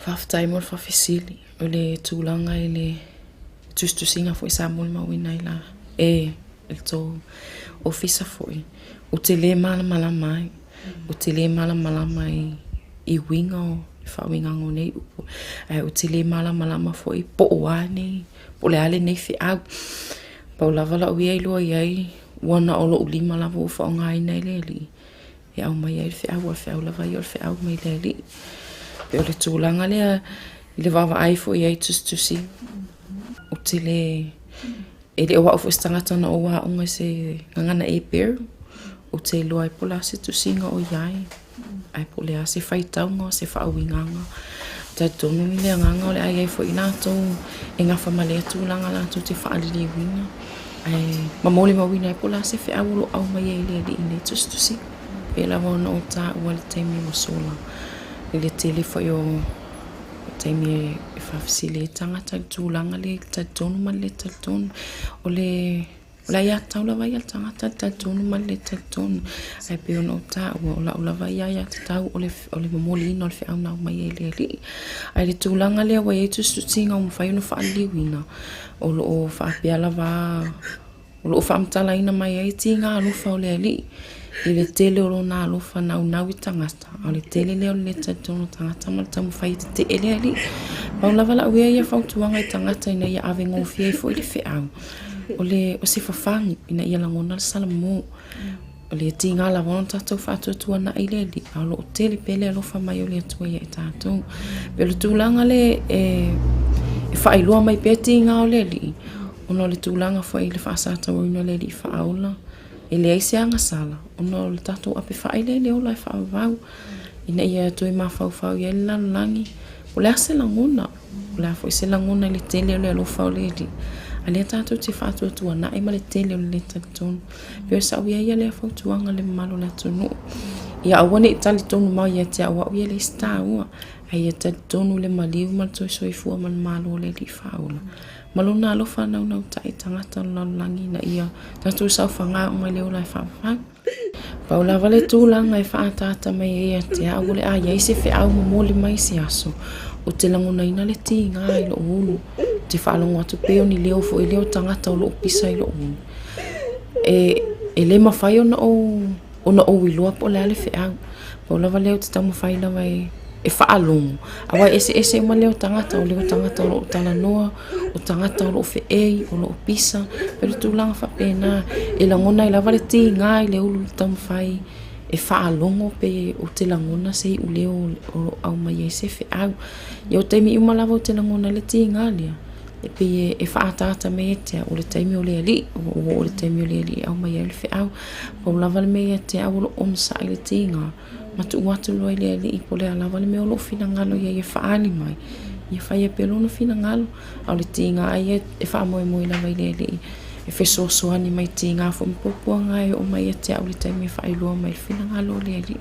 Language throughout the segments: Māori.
Whaftai mo whawhisili. O le tūlanga i le tustusinga fo i sa mōli mawina i la. Il tō ofisa fo i. O te le mala mai. O te le mala i winga o whawinga ngō nei upo. O te le mala fo i po oa nei. Po le ale nei fi au. Pau lava la ui ai lua iai. Wana o lo ulima lava o whaonga i nei le li. E au mai ai fi au lava i o fi au mai le li. Pe o le tūlanga lea, i le wawa ai fo i ai tustusi. O te le, e le oa o fo istangata na oa unga se ngangana e peru. O te loa e pola se tusinga o iai. Ai po lea se whaitaunga, se whaawinganga. Tai tonu mi lea nganga o le ai fo i nātou, e ngawha malea tūlanga nātou te whaalili winga. Ai, mamole mawina e pola se whiawolo au mai e le li i nei tustusi. Pe la wana o tā ua le teimi o sola. Le tele foi o taimi e whawhisili e tangata le tūlanga le taitonu man le taitonu o le la ia tau lawa ia tangata le taitonu man le taitonu ai pe ona o tā ua o lawa ia te tau o le mamoli ina o le whiau nau mai e le li ai le tūlanga le wa e tu sutinga o mwhai ono whaaliwina o lo o whaapea lawa o lo o whaamtala ina mai e tinga alufa o le li I le tele o na alofa nau i tangata. O le tele leo le taitono tangata ma le tamu whai te ele ali. Pau lava la uea ia whautuanga I tangata ina ia awe ngofia I fo I le whiau. O se whawhangi ina ia langona le salamo. O le tinga la wana tatou whātuatua na I le li. O lo o tele pele alofa mai o le atua ia I tātou. Pe le tūlanga le e whailua mai pe tinga o le li. Ono le tūlanga fo I le whaasata o ino le li whaaula. E le aise anga sala, ono le tatou ape whaile leo lai whaavau. Ina ia toi mawhau ia le lalangi. O le ase langona, o le afo ise langona le tele o le alofa o le li. A le tatou te whātua na ima le tele o le taitonu. Peo sa uia ia le whautuanga le malo le tonu. Ia awane I tali tonu mau ia te awa uia le sta ua. A ia taitonu le maliu mal toi soifua man malo o le li whaula. Malona alofa nau tai tangata lalangi na ia tatu sau whanga o mai leo lai whawhau. Paula wale tūlanga I whaatata mai e te au le a iai se whiau mamoli mai se aso. O te langona ina le ti ngā I lo ulu. Te whaalongo atu peo ni leo fo I leo tangata o lo pisa I lo ulu. E le mawhai ona o ilua po le ale whiau. Paula wale o te tamu whai lawa e whaalongo. Awa ese ma leo tangata o lo tala noa, o tangata o lo whiei, o lo pisa, pero tūlanga whapena, e langona I lawa le ti ngā I le ulu tamu whai, e whaalongo pe o te langona se I uleo o au mai e se whiau. Ia o teimi umalawa o te langona le ti ngā lea, e pe e whaatata me e tea, o le teimi o le ali, o le teimi o le ali au mai e le whiau, pa ulawa le me e tea o lo onsa I le ti ngā, matu watu loa I le ali I po le alawa le me o lo fina ngalo ia e whaani mai. Ia whai e pelo no fina ngalo. Au le tinga ai e wha moe lawa I le ali. E whesosoani mai tinga fo mpopua ngai o mai e te au le taimi e whai loa mai fina ngalo le ali.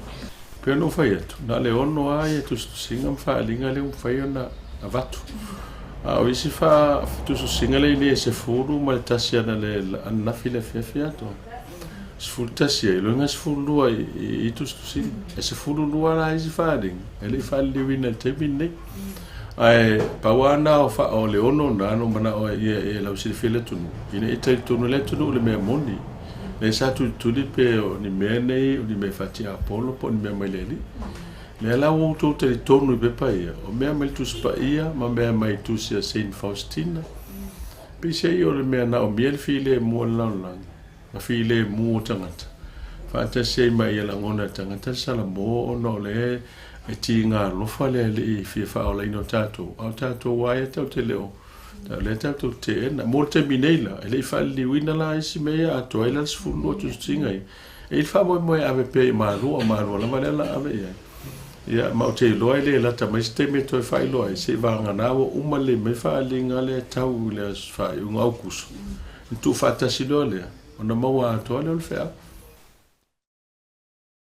Peo no whai atu. Na le ono ai e tustu singa mwha alinga le mwhai o na avatu. O isi wha tustu singa le ili e se furu ma le tasi ana le anafi le whiawhi ato. Se furu tasi e loinga se furu lua I tustu singa. E se furu lua la isi wha alinga. E le wha liwina le teimi nei. Ai pawana o le ono na no mana o e la usi fele tunu ina ita tunu le tunu le me moni le sa tu li pe o ni me nei o ni me fati apolo po ni me meleli le la o tu te tunu be pa ia o me mai tu spa ia ma me mai tu sia Saint Faustina pe se io le me na o miel file mo la la file mo tangata fa ta se mai la ngona tangata sala mo no le e ti ngā lofa le I fia wha o leino tātou. Au tātou waia tau te leo. Tau le tātou te ena. Mō te mineila. E le I wha li wina la isi mea a toa ila sifuru o tu stingai. E I wha moe ave pe I marua la manela ave ia. Ia mau te loa le lata mai ste me toi wha loa. I se wanga nāwa umale me wha li ngā le tau le wha I unga aukusu. Ntu wha tasi loa lea. Ona maua a toa leo le whea.